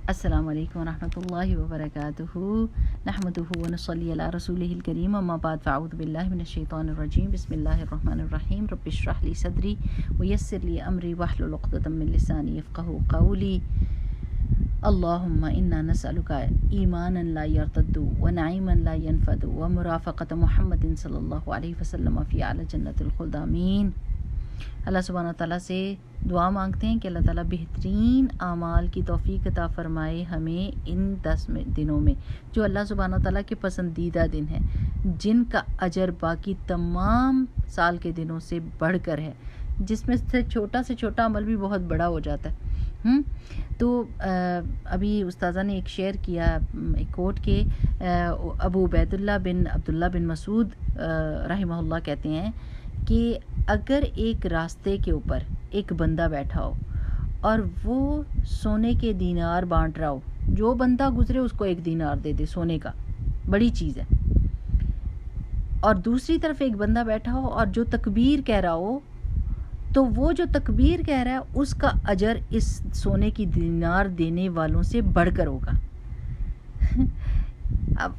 السلام علیکم ورحمۃ اللہ وبرکاتہ نحمدہ ونصلی علی رسولہ الکریم اما بعد فاعوذ باللہ من الشیطان الرجیم بسم اللہ الرحمن الرحیم رب اشرح لی صدری ویسر لی امری واحلل عقدۃ من لسانی یفقہوا قولی اللہم انا نسألک ایمانا لا یرتد ونعیما لا ینفد ومرافقۃ محمد صلی اللہ علیہ وسلم فی اعلی جنت الخلد آمین۔ اللہ سبحانہ تعالیٰ سے دعا مانگتے ہیں کہ اللہ تعالیٰ بہترین اعمال کی توفیق عطا فرمائے ہمیں ان 10 دنوں میں جو اللہ سبحانہ تعالیٰ کے پسندیدہ دن ہیں، جن کا اجر باقی تمام سال کے دنوں سے بڑھ کر ہے، جس میں سے چھوٹا عمل بھی بہت بڑا ہو جاتا ہے۔ تو ابھی استاذہ نے ایک شعر کیا، ایک کوٹ کے ابو عبید اللہ بن عبداللہ بن مسعود رحمہ اللہ کہتے ہیں کہ اگر ایک راستے کے اوپر ایک بندہ بیٹھا ہو اور وہ سونے کے دینار بانٹ رہا ہو، جو بندہ گزرے اس کو 1 دینار دے دے سونے کا، بڑی چیز ہے، اور دوسری طرف ایک بندہ بیٹھا ہو اور جو تکبیر کہہ رہا ہو، تو وہ جو تکبیر کہہ رہا ہے اس کا اجر اس سونے کی دینار دینے والوں سے بڑھ کر ہوگا۔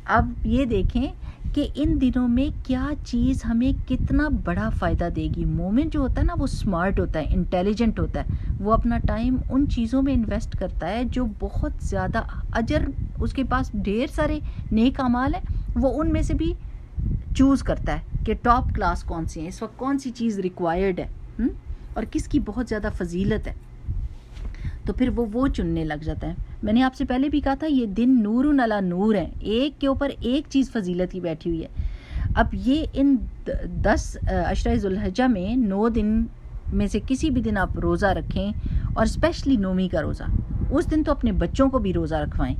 اب یہ دیکھیں کہ ان دنوں میں کیا چیز ہمیں کتنا بڑا فائدہ دے گی۔ مومن جو ہوتا ہے نا، وہ سمارٹ ہوتا ہے، انٹیلیجنٹ ہوتا ہے، وہ اپنا ٹائم ان چیزوں میں انویسٹ کرتا ہے جو بہت زیادہ اجر، اس کے پاس ڈھیر سارے نیک اعمال ہیں، وہ ان میں سے بھی چوز کرتا ہے کہ ٹاپ کلاس کون سی ہیں، اس وقت کون سی چیز ریکوائرڈ ہے اور کس کی بہت زیادہ فضیلت ہے، تو پھر وہ چننے لگ جاتا ہے۔ میں نے آپ سے پہلے بھی کہا تھا یہ دن نور علی نور ہیں، ایک کے اوپر ایک چیز فضیلت کی بیٹھی ہوئی ہے۔ اب یہ ان 10 عشرہ ذوالحجہ میں 9 دن میں سے کسی بھی دن آپ روزہ رکھیں، اور اسپیشلی 9ویں کا روزہ، اس دن تو اپنے بچوں کو بھی روزہ رکھوائیں،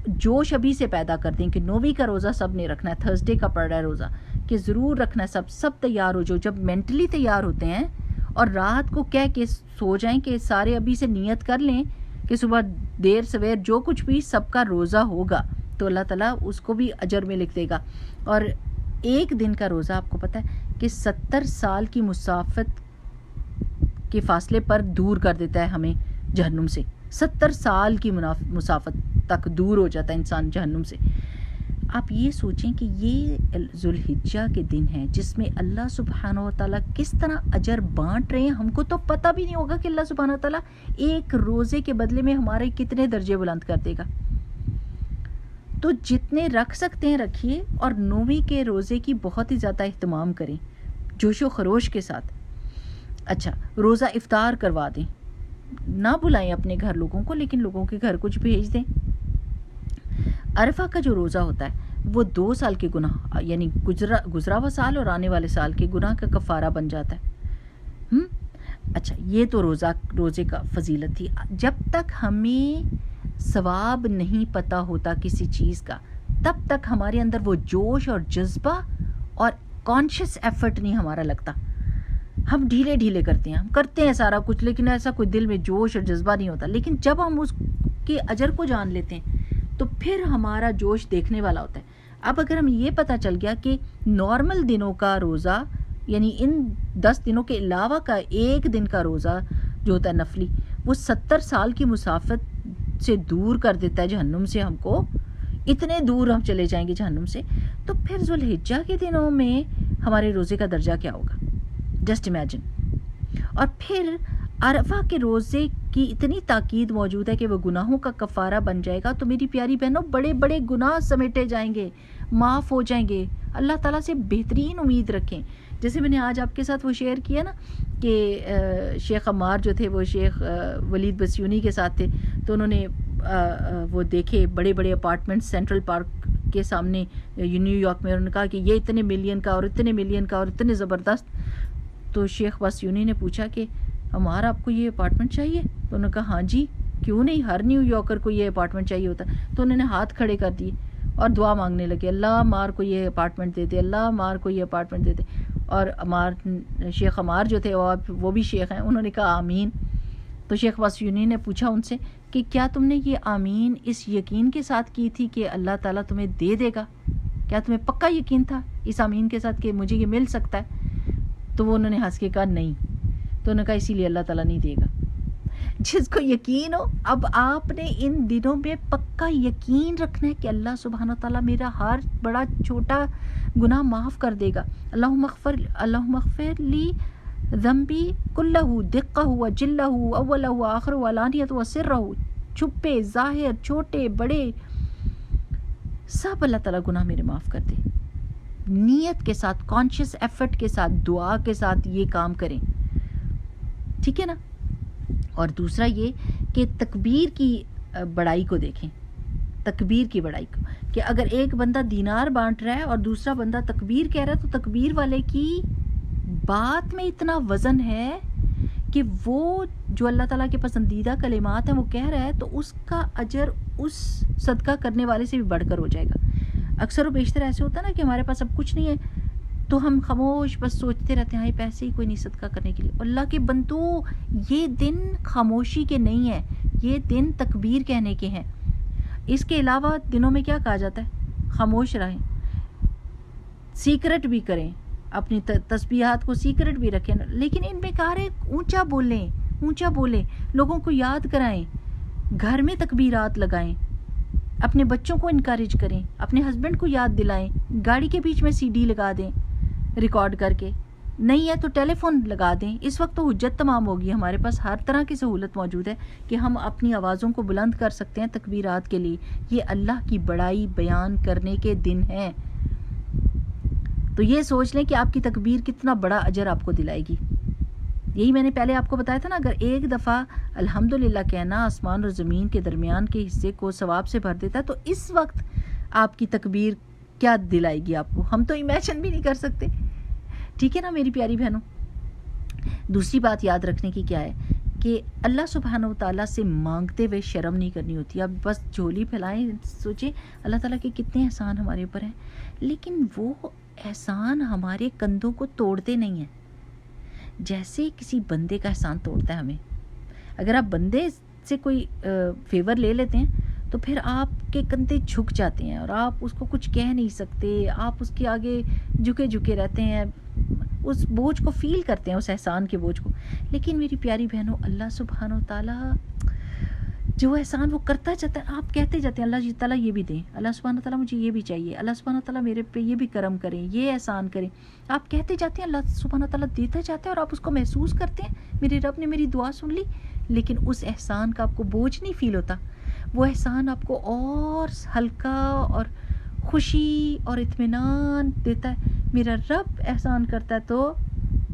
جوش ابھی سے پیدا کر دیں کہ 9ویں کا روزہ سب نے رکھنا ہے، تھرسڈے کا پڑ رہا ہے روزہ کہ ضرور رکھنا ہے، سب تیار ہو جاؤ۔ جب مینٹلی تیار ہوتے ہیں اور رات کو کہہ کے سو جائیں کہ سارے ابھی سے نیت کر لیں کہ صبح دیر سویر جو کچھ بھی سب کا روزہ ہوگا، تو اللہ تعالیٰ اس کو بھی اجر میں لکھ دے گا۔ اور 1 دن کا روزہ آپ کو پتہ ہے کہ 70 سال کی مسافت کے فاصلے پر دور کر دیتا ہے ہمیں جہنم سے۔ 70 سال کی مسافت تک دور ہو جاتا ہے انسان جہنم سے۔ آپ یہ سوچیں کہ یہ ذوالحجہ کے دن ہیں جس میں اللہ سبحانہ و تعالیٰ کس طرح اجر بانٹ رہے ہیں، ہم کو تو پتہ بھی نہیں ہوگا کہ اللہ سبحانہ و تعالیٰ ایک روزے کے بدلے میں ہمارے کتنے درجے بلند کر دے گا۔ تو جتنے رکھ سکتے ہیں رکھیے، اور 9ویں کے روزے کی بہت ہی زیادہ اہتمام کریں جوش و خروش کے ساتھ۔ اچھا، روزہ افطار کروا دیں، نہ بلائیں اپنے گھر لوگوں کو، لیکن لوگوں کے گھر کچھ بھیج دیں۔ عرفہ کا جو روزہ ہوتا ہے وہ 2 سال کے گناہ، یعنی گزرا ہوا سال اور آنے والے سال کے گناہ کا کفارہ بن جاتا ہے۔ اچھا، یہ تو روزے کا فضیلت تھی۔ جب تک ہمیں ثواب نہیں پتہ ہوتا کسی چیز کا، تب تک ہمارے اندر وہ جوش اور جذبہ اور کانشیس ایفرٹ نہیں ہمارا لگتا۔ ہم ڈھیلے کرتے ہیں، ہم کرتے ہیں سارا کچھ، لیکن ایسا کوئی دل میں جوش اور جذبہ نہیں ہوتا۔ لیکن جب ہم اس کے اجر کو جان لیتے ہیں تو پھر ہمارا جوش دیکھنے والا ہوتا ہے۔ اب اگر ہمیں یہ پتہ چل گیا کہ نارمل دنوں کا روزہ، یعنی ان 10 دنوں کے علاوہ کا 1 دن کا روزہ جو ہوتا ہے نفلی، وہ 70 سال کی مسافت سے دور کر دیتا ہے جہنم سے، ہم کو اتنے دور ہم چلے جائیں گے جہنم سے، تو پھر ذوالحجہ کے دنوں میں ہمارے روزے کا درجہ کیا ہوگا، جسٹ امیجن۔ اور پھر عرفہ کے روزے کی اتنی تاکید موجود ہے کہ وہ گناہوں کا کفارہ بن جائے گا، تو میری پیاری بہنوں بڑے بڑے گناہ سمیٹے جائیں گے، معاف ہو جائیں گے۔ اللہ تعالیٰ سے بہترین امید رکھیں۔ جیسے میں نے آج آپ کے ساتھ وہ شیئر کیا نا کہ شیخ عمار جو تھے وہ شیخ ولید بسیونی کے ساتھ تھے، تو انہوں نے وہ دیکھے بڑے بڑے اپارٹمنٹ سینٹرل پارک کے سامنے نیو یارک میں، انہوں نے کہا کہ یہ اتنے ملین کا اور اتنے ملین کا اور اتنے زبردست۔ تو شیخ بسیونی نے پوچھا کہ ہمارا آپ کو یہ اپارٹمنٹ چاہیے؟ تو انہوں نے کہا ہاں جی، کیوں نہیں، ہر نیو یارکر کو یہ اپارٹمنٹ چاہیے ہوتا ہے۔ تو انہوں نے ہاتھ کھڑے کر دیے اور دعا مانگنے لگے، اللہ عمار کو یہ اپارٹمنٹ دے دے، اللہ عمار کو یہ اپارٹمنٹ دے دے۔ اور شیخ عمار جو تھے وہ بھی شیخ ہیں، انہوں نے کہا آمین۔ تو شیخ بسیونی نے پوچھا ان سے کہ کیا تم نے یہ آمین اس یقین کے ساتھ کی تھی کہ اللہ تعالیٰ تمہیں دے دے گا؟ کیا تمہیں پکا یقین تھا اس آمین کے ساتھ کہ مجھے یہ مل سکتا ہے؟ تو وہ انہوں نے ہنس کے کہا نہیں۔ تو انہوں نے کہا اسی لیے اللہ تعالیٰ نہیں دے گا۔ جس کو یقین ہو. اب آپ نے ان دنوں میں پکا یقین رکھنا ہے کہ اللہ سبحانہ تعالیٰ میرا ہر بڑا چھوٹا گناہ معاف کر دے گا. اللہم اغفر لی ذنبی کلہ دقہ وجلہ اولہ وآخر وعلانیت وسرہ، چھپے ظاہر چھوٹے بڑے سب اللہ تعالیٰ گناہ میرے معاف کر دے. نیت کے ساتھ، کانشیس ایفرٹ کے ساتھ، دعا کے ساتھ یہ کام کریں. ٹھیک ہے نا. اور دوسرا یہ کہ تکبیر کی بڑائی کو دیکھیں، تکبیر کی بڑائی کو، کہ اگر ایک بندہ دینار بانٹ رہا ہے اور دوسرا بندہ تکبیر کہہ رہا ہے تو تکبیر والے کی بات میں اتنا وزن ہے کہ وہ جو اللہ تعالیٰ کے پسندیدہ کلمات ہیں وہ کہہ رہا ہے تو اس کا اجر اس صدقہ کرنے والے سے بھی بڑھ کر ہو جائے گا. اکثر و بیشتر ایسے ہوتا ہے نا کہ ہمارے پاس اب کچھ نہیں ہے تو ہم خاموش بس سوچتے رہتے ہیں ہاں پیسے ہی کوئی نہیں صدقہ کرنے کے لیے. اللہ کے بندو، یہ دن خاموشی کے نہیں ہیں، یہ دن تکبیر کہنے کے ہیں. اس کے علاوہ دنوں میں کیا کہا جاتا ہے؟ خاموش رہیں، سیکرٹ بھی کریں، اپنی تسبیحات کو سیکرٹ بھی رکھیں، لیکن ان میں کہا رہے اونچا بولیں، اونچا بولیں، لوگوں کو یاد کرائیں، گھر میں تکبیرات لگائیں، اپنے بچوں کو انکریج کریں، اپنے ہسبینڈ کو یاد دلائیں، گاڑی کے بیچ میں سی ڈی لگا دیں ریکارڈ کر کے، نہیں ہے تو ٹیلی فون لگا دیں. اس وقت تو حجت تمام ہوگی، ہمارے پاس ہر طرح کی سہولت موجود ہے کہ ہم اپنی آوازوں کو بلند کر سکتے ہیں تکبیرات کے لیے. یہ اللہ کی بڑائی بیان کرنے کے دن ہیں. تو یہ سوچ لیں کہ آپ کی تکبیر کتنا بڑا اجر آپ کو دلائے گی. یہی میں نے پہلے آپ کو بتایا تھا نا، اگر ایک دفعہ الحمدللہ کہنا آسمان اور زمین کے درمیان کے حصے کو ثواب سے بھر دیتا ہے تو اس وقت آپ کی تکبیر کیا دلائے گی آپ کو، ہم تو امیجن بھی نہیں کر سکتے. ٹھیک ہے نا میری پیاری بہنوں. دوسری بات یاد رکھنے کی کیا ہے کہ اللہ سبحانہ و تعالیٰ سے مانگتے ہوئے شرم نہیں کرنی ہوتی. اب بس جھولی پھیلائیں، سوچیں اللہ تعالیٰ کے کتنے احسان ہمارے اوپر ہیں، لیکن وہ احسان ہمارے کندھوں کو توڑتے نہیں ہیں جیسے کسی بندے کا احسان توڑتا ہے ہمیں. اگر آپ بندے سے کوئی فیور لے لیتے ہیں تو پھر آپ کے کندھے جھک جاتے ہیں اور آپ اس کو کچھ کہہ نہیں سکتے، آپ اس کے آگے جھکے رہتے ہیں، اس بوجھ کو فیل کرتے ہیں، اس احسان کے بوجھ کو. لیکن میری پیاری بہنوں، اللہ سبحانہ و تعالیٰ جو احسان وہ کرتا جاتا ہے، آپ کہتے جاتے ہیں اللہ تعالیٰ یہ بھی دیں، اللہ سبحانہ تعالیٰ مجھے یہ بھی چاہیے، اللہ سبحانہ تعالیٰ میرے پہ یہ بھی کرم کریں، یہ احسان کریں. آپ کہتے جاتے ہیں، اللہ سبحانہ تعالیٰ دیتا جاتا ہے اور آپ اس کو محسوس کرتے ہیں، میرے رب نے میری دعا سن لی. لیکن اس احسان کا آپ کو بوجھ نہیں فیل ہوتا، وہ احسان آپ کو اور ہلکا اور خوشی اور اطمینان دیتا ہے. میرا رب احسان کرتا ہے تو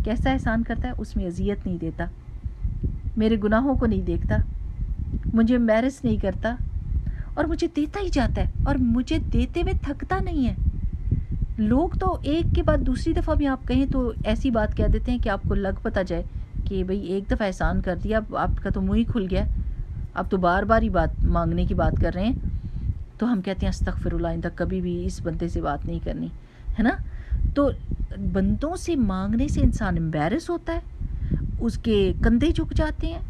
کیسا احسان کرتا ہے؟ اس میں اذیت نہیں دیتا، میرے گناہوں کو نہیں دیکھتا، مجھے embarrass نہیں کرتا اور مجھے دیتا ہی جاتا ہے اور مجھے دیتے ہوئے تھکتا نہیں ہے. لوگ تو ایک کے بعد دوسری دفعہ بھی آپ کہیں تو ایسی بات کہہ دیتے ہیں کہ آپ کو لگ پتہ جائے کہ بھئی ایک دفعہ احسان کر دیا، اب آپ کا تو منہ ہی کھل گیا، اب تو بار بار ہی بات مانگنے کی بات کر رہے ہیں. تو ہم کہتے ہیں استغفر اللہ، آئندہ کبھی بھی اس بندے سے بات نہیں کرنی، ہے نا. تو بندوں سے مانگنے سے انسان embarrass ہوتا ہے، اس کے کندھے جھک جاتے ہیں،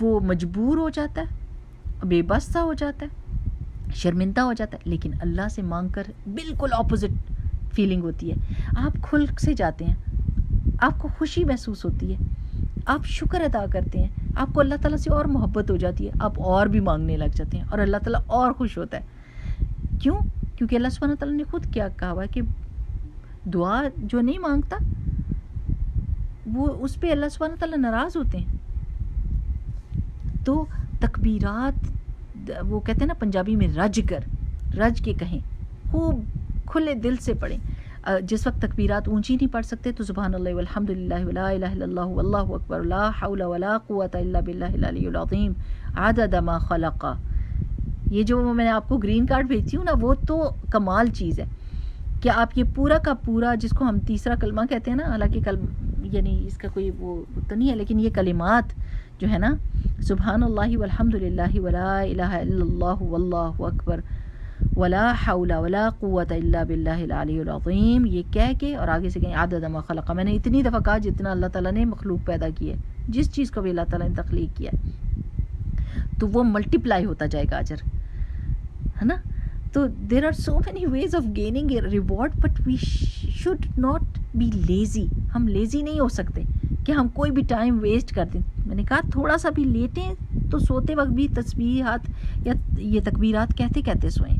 وہ مجبور ہو جاتا ہے، بے بس سا ہو جاتا ہے، شرمندہ ہو جاتا ہے. لیکن اللہ سے مانگ کر بالکل اپوزٹ فیلنگ ہوتی ہے. آپ کھل سے جاتے ہیں، آپ کو خوشی محسوس ہوتی ہے، آپ شکر ادا کرتے ہیں، آپ کو اللہ تعالیٰ سے اور محبت ہو جاتی ہے، آپ اور بھی مانگنے لگ جاتے ہیں اور اللہ تعالیٰ اور خوش ہوتا ہے. کیوں؟ کیونکہ اللہ سبحانہ تعالیٰ نے خود کیا کہا ہوا ہے کہ دعا جو نہیں مانگتا وہ اس پہ اللہ سبحانہ تعالیٰ ناراض ہوتے ہیں. تو تکبیرات وہ کہتے ہیں نا پنجابی میں رج کے کہیں، خوب کھلے دل سے پڑھیں. جس وقت تکبیرات اونچی نہیں پڑھ سکتے تو سبحان اللہ والحمد للہ ولا الہ الا اللہ واللہ اکبر لا حول ولا قوۃ الا باللہ العلی العظیم عدد ما خلق. یہ جو میں نے آپ کو گرین کارڈ بھیجتی ہوں نا، وہ تو کمال چیز ہے کہ آپ یہ پورا کا پورا، جس کو ہم تیسرا کلمہ کہتے ہیں نا، حالانکہ یعنی اس کا کوئی وہ تو نہیں ہے، لیکن یہ کلمات جو ہے نا، سبحان اللہ والحمد للہ ولا الہ الا اللہ واللہ اکبر ولا حول ولا قوۃ الا باللہ العلی العظیم، یہ کہہ کے اور آگے سے کہیں عدد ما خلق. میں نے اتنی دفعہ کہا جتنا اللہ تعالیٰ نے مخلوق پیدا کی ہے، جس چیز کو بھی اللہ تعالیٰ نے تخلیق کیا ہے تو وہ ملٹیپلائی ہوتا جائے گا اجر، ہے نا. تو there are so many ways of gaining a reward but we should not be lazy. ہم لیزی نہیں ہو سکتے کہ ہم کوئی بھی ٹائم ویسٹ کر دیں. میں نے کہا تھوڑا سا بھی لیٹیں تو سوتے وقت بھی تسبیحات یا یہ تکبیرات کہتے کہتے سوئیں.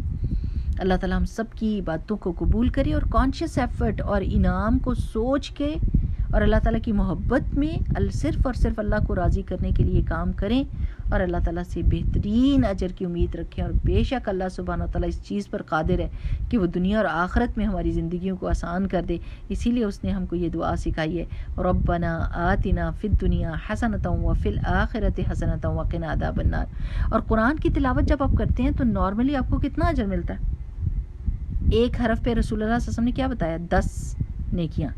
اللہ تعالیٰ ہم سب کی باتوں کو قبول کرے اور کانشیس ایفرٹ اور انعام کو سوچ کے اور اللہ تعالیٰ کی محبت میں صرف اور صرف اللہ کو راضی کرنے کے لیے کام کریں اور اللہ تعالیٰ سے بہترین اجر کی امید رکھیں. اور بے شک اللہ سبحانہ وتعالیٰ اس چیز پر قادر ہے کہ وہ دنیا اور آخرت میں ہماری زندگیوں کو آسان کر دے. اسی لیے اس نے ہم کو یہ دعا سکھائی ہے, ربنا آتنا فی الدنیا حسنۃ وفی الآخرۃ حسنۃ وقنا عذاب النار. اور قرآن کی تلاوت جب آپ کرتے ہیں تو نارملی آپ کو کتنا اجر ملتا ہے؟ ایک حرف پہ رسول اللہ صلی اللہ علیہ وسلم نے کیا بتایا؟ 10 نیکیاں.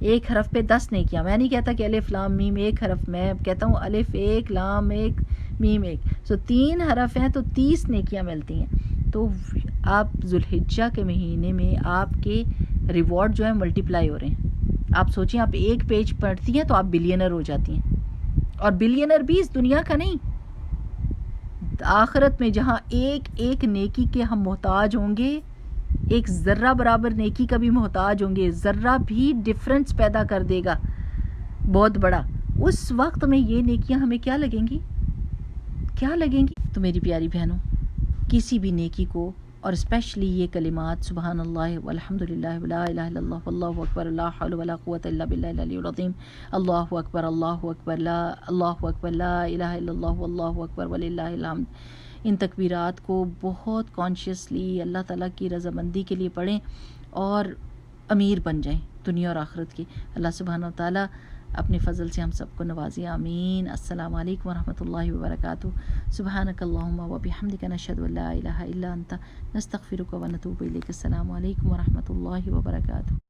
ایک حرف پہ 10 نیکیاں. میں نہیں کہتا کہ الف لام میم ایک حرف, میں کہتا ہوں الف ایک لام ایک میم ایک, سو 3 حرف ہیں تو 30 نیکیاں ملتی ہیں. تو آپ ذوالحجہ کے مہینے میں آپ کے ریوارڈ جو ہے ملٹیپلائی ہو رہے ہیں. آپ سوچیں آپ ایک پیج پڑھتی ہیں تو آپ بلینر ہو جاتی ہیں, اور بلینر بھی اس دنیا کا نہیں, آخرت میں جہاں ایک ایک نیکی کے ہم محتاج ہوں گے, ایک ذرہ برابر نیکی کا بھی محتاج ہوں گے, ذرہ بھی ڈفرنس پیدا کر دے گا بہت بڑا. اس وقت میں یہ نیکیاں ہمیں کیا لگیں گی, کیا لگیں گی؟ تو میری پیاری بہنوں, کسی بھی نیکی کو, اور اسپیشلی یہ کلمات سبحان اللہ والحمد للہ ولا الہ الا اللہ واللہ اکبر لا حول ولا قوۃ الا باللہ العلی العظیم, اللہ اکبر اللہ اکبر لا الہ الا اللہ واللہ اکبر وللہ الحمد, ان تکبیرات کو بہت کانشیسلی اللہ تعالیٰ کی رضامندی کے لیے پڑھیں اور امیر بن جائیں دنیا اور آخرت کی. اللہ سبحانہ وتعالیٰ اپنے فضل سے ہم سب کو نوازے, آمین. السلام علیکم ورحمۃ اللہ وبرکاتہ. سبحانک اللہم وبحمدک نشہد ان لا الہ الا انت نستغفرک ونتوب الیک. السلام علیکم ورحمۃ اللہ وبرکاتہ.